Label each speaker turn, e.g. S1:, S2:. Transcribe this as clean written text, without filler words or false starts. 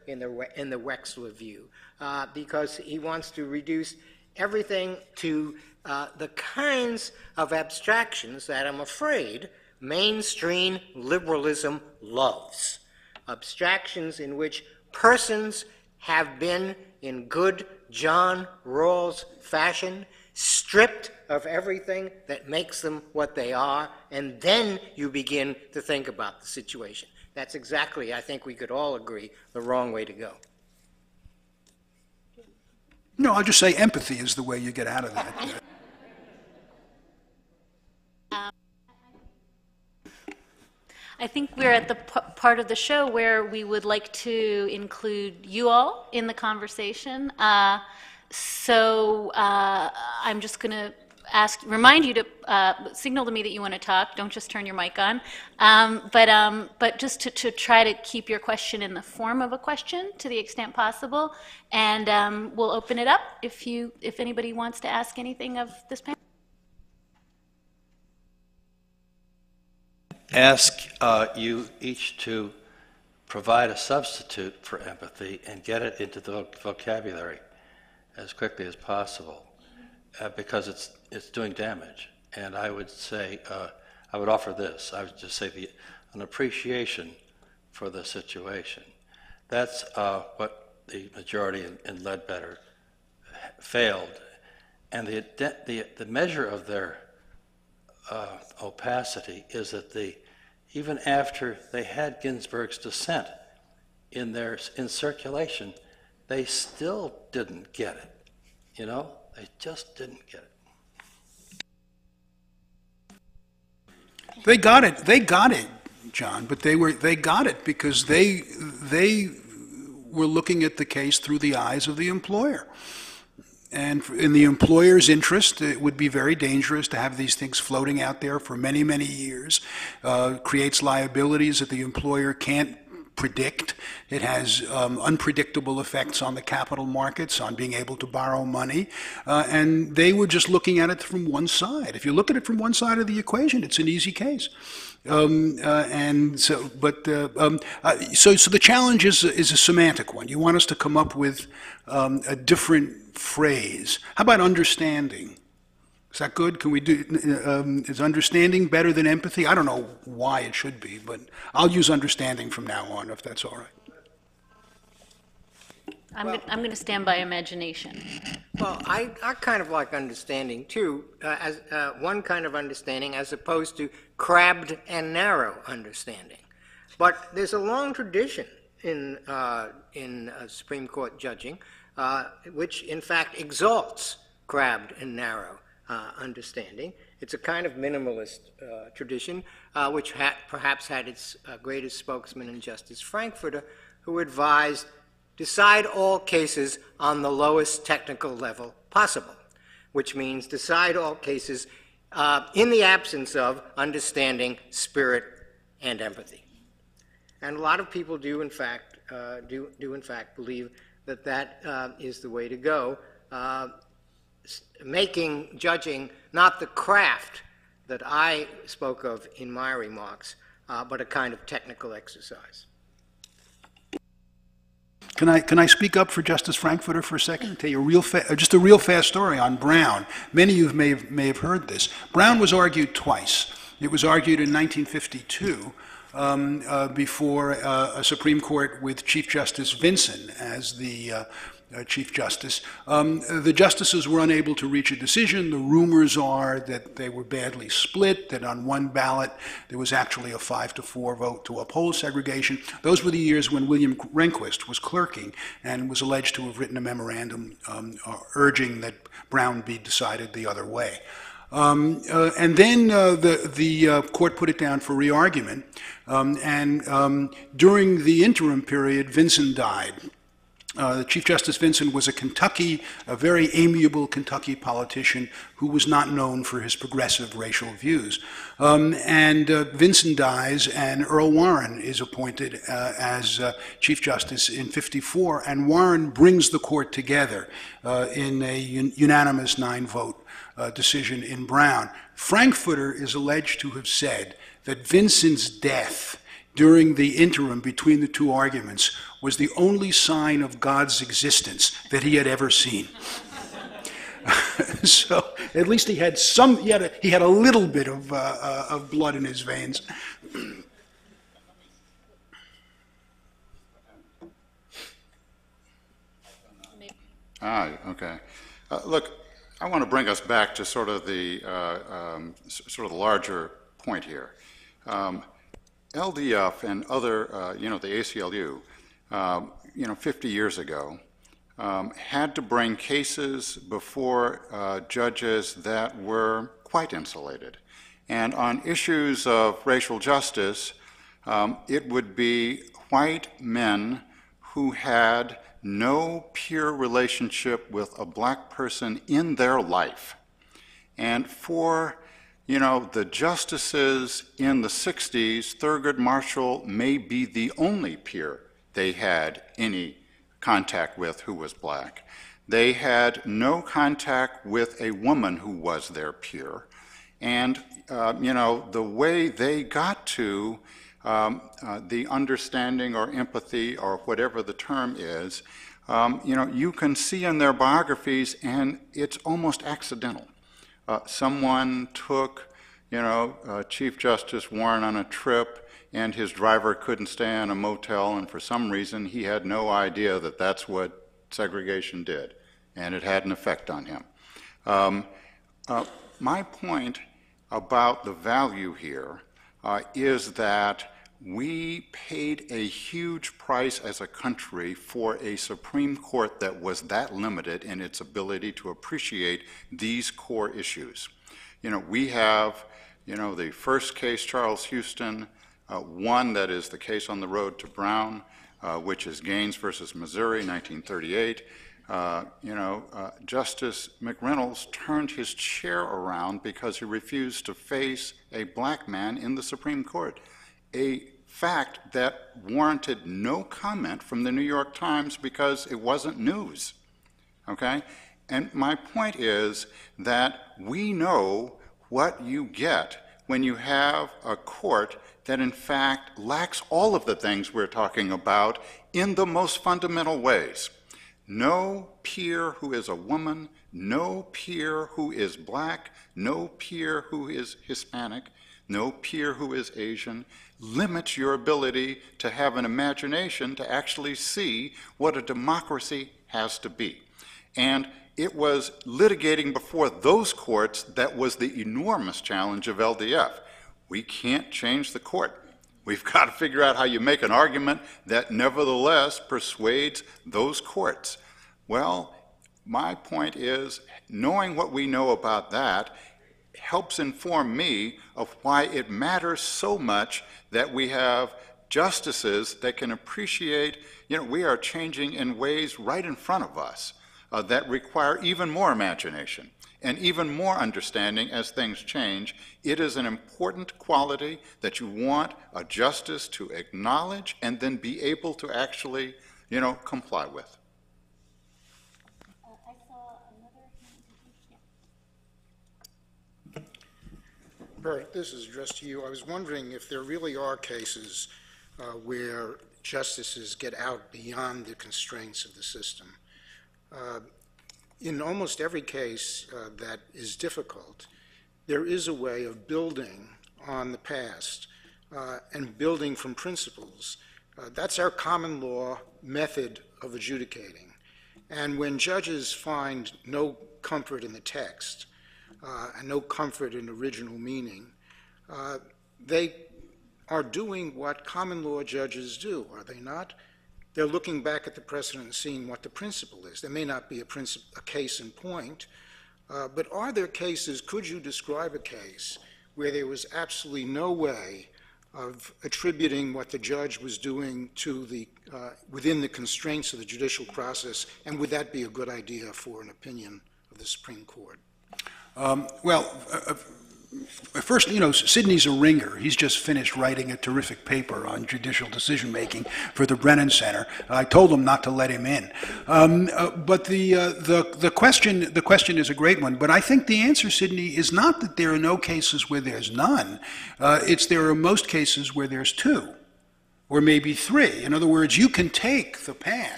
S1: in the Wexler view, because he wants to reduce everything to the kinds of abstractions that I'm afraid mainstream liberalism loves. Abstractions in which persons have been, in good John Rawls fashion, stripped of everything that makes them what they are, and then you begin to think about the situation. That's exactly, I think we could all agree, the wrong way to go.
S2: No, I'll just say empathy is the way you get out of that.
S3: I think we're at the part of the show where we would like to include you all in the conversation. So I'm just going to remind you to signal to me that you want to talk. Don't just turn your mic on. But just to try to keep your question in the form of a question to the extent possible. And we'll open it up if anybody wants to ask anything of this panel.
S4: Ask you each to provide a substitute for empathy and get it into the vocabulary as quickly as possible, because it's doing damage. And I would say, I would offer this. I would just say an appreciation for the situation. That's what the majority in Ledbetter failed, and the measure of their opacity is that even after they had Ginsburg's dissent in circulation, they still didn't get it. You know, they just didn't get it.
S2: They got it, John. But they got it because they were looking at the case through the eyes of the employer. And in the employer's interest, it would be very dangerous to have these things floating out there for many, many years. Creates liabilities that the employer can't predict. It has unpredictable effects on the capital markets, on being able to borrow money. And they were just looking at it from one side. If you look at it from one side of the equation, it's an easy case. So the challenge is a semantic one. You want us to come up with a different phrase. How about understanding? Is that good? Can we do? Is understanding better than empathy? I don't know why it should be, but I'll use understanding from now on, if that's all right.
S3: I'm going to stand by imagination.
S1: Well, I kind of like understanding too, as one kind of understanding as opposed to crabbed and narrow understanding. But there's a long tradition in Supreme Court judging, which in fact exalts crabbed and narrow understanding. It's a kind of minimalist tradition, which perhaps had its greatest spokesman in Justice Frankfurter, who advised, decide all cases on the lowest technical level possible, which means decide all cases in the absence of understanding, spirit, and empathy. And a lot of people do in fact believe that is the way to go, judging not the craft that I spoke of in my remarks, but a kind of technical exercise.
S2: Can I speak up for Justice Frankfurter for a second? Tell you just a real fast story on Brown. Many of you may have heard this. Brown was argued twice. It was argued in 1952 before a Supreme Court with Chief Justice Vinson as the Chief Justice. The justices were unable to reach a decision. The rumors are that they were badly split, that on one ballot there was actually a 5-4 vote to uphold segregation. Those were the years when William Rehnquist was clerking and was alleged to have written a memorandum urging that Brown be decided the other way. And then the court put it down for re-argument, and during the interim period, Vinson died. Chief Justice Vinson was a very amiable Kentucky politician who was not known for his progressive racial views. And Vinson dies, and Earl Warren is appointed as Chief Justice in '54, and Warren brings the court together in a unanimous 9-vote decision in Brown. Frankfurter is alleged to have said that Vinson's death during the interim between the two arguments was the only sign of God's existence that he had ever seen. So at least he had a little bit of blood in his veins.
S5: Okay. Look, I want to bring us back to sort of the larger point here. LDF and other, the ACLU, 50 years ago, had to bring cases before judges that were quite insulated. And on issues of racial justice, it would be white men who had no peer relationship with a black person in their life. And for, the justices in the 60s, Thurgood Marshall may be the only peer they had any contact with who was black. They had no contact with a woman who was their peer. And, the way they got to the understanding or empathy or whatever the term is, you can see in their biographies, and it's almost accidental. Someone took, Chief Justice Warren on a trip, and his driver couldn't stay in a motel, and for some reason he had no idea that that's what segregation did, and it had an effect on him. My point about the value here is that we paid a huge price as a country for a Supreme Court that was that limited in its ability to appreciate these core issues. We have, the first case, Charles Houston, one that is the case on the road to Brown, which is Gaines versus Missouri, 1938. Justice McReynolds turned his chair around because he refused to face a black man in the Supreme Court. A fact that warranted no comment from the New York Times because it wasn't news, okay? And my point is that we know what you get when you have a court that in fact lacks all of the things we're talking about in the most fundamental ways. No peer who is a woman, no peer who is black, no peer who is Hispanic, no peer who is Asian, limits your ability to have an imagination to actually see what a democracy has to be. And it was litigating before those courts that was the enormous challenge of LDF. We can't change the court. We've got to figure out how you make an argument that nevertheless persuades those courts. Well, my point is, knowing what we know about that helps inform me of why it matters so much that we have justices that can appreciate, we are changing in ways right in front of us that require even more imagination and even more understanding as things change. It is an important quality that you want a justice to acknowledge and then be able to actually, comply with.
S3: I saw another hand.
S6: Burt, this is addressed to you. I was wondering if there really are cases where justices get out beyond the constraints of the system. In almost every case that is difficult, there is a way of building on the past and building from principles. That's our common law method of adjudicating. And when judges find no comfort in the text and no comfort in original meaning, they are doing what common law judges do, are they not? They're looking back at the precedent and seeing what the principle is. There may not be a case in point, but are there cases, could you describe a case where there was absolutely no way of attributing what the judge was doing to the, within the constraints of the judicial process, and would that be a good idea for an opinion of the Supreme Court?
S2: First, Sidney's a ringer. He's just finished writing a terrific paper on judicial decision-making for the Brennan Center. I told him not to let him in. But the question is a great one. But I think the answer, Sidney, is not that there are no cases where there's none. It's there are most cases where there's two. or maybe 3. In other words, you can take the past